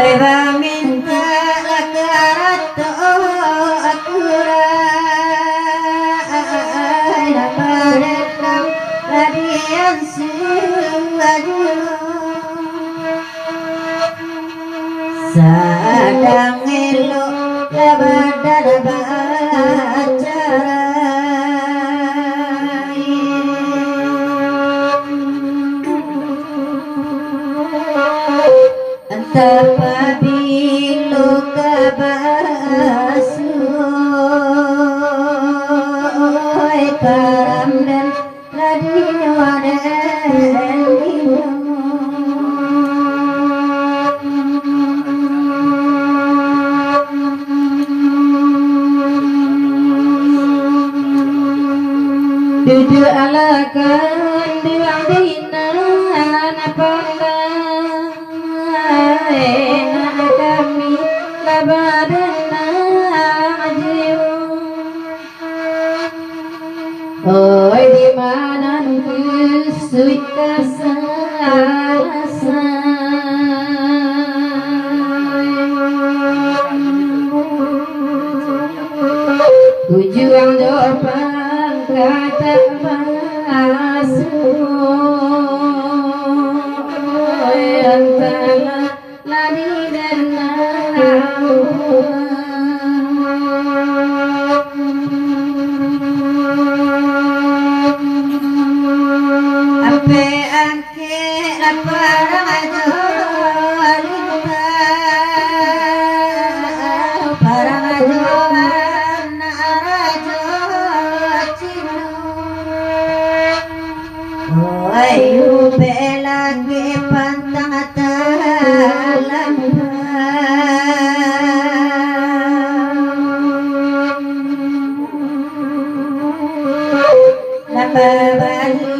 Beba minta lakarat akura Nabarenam ladian suaju Sadang elok labadan bacara Tapabilu kabasu karam dan radinyo dan duduk alakan diang dina napanda enak kami labadana ajiu oi di mana kusui kasalasa tujuan depan kata masuk antara lari dan ape angke apa rajo linta para rajo anak rajo cino ayu bela ke pantang talam Napa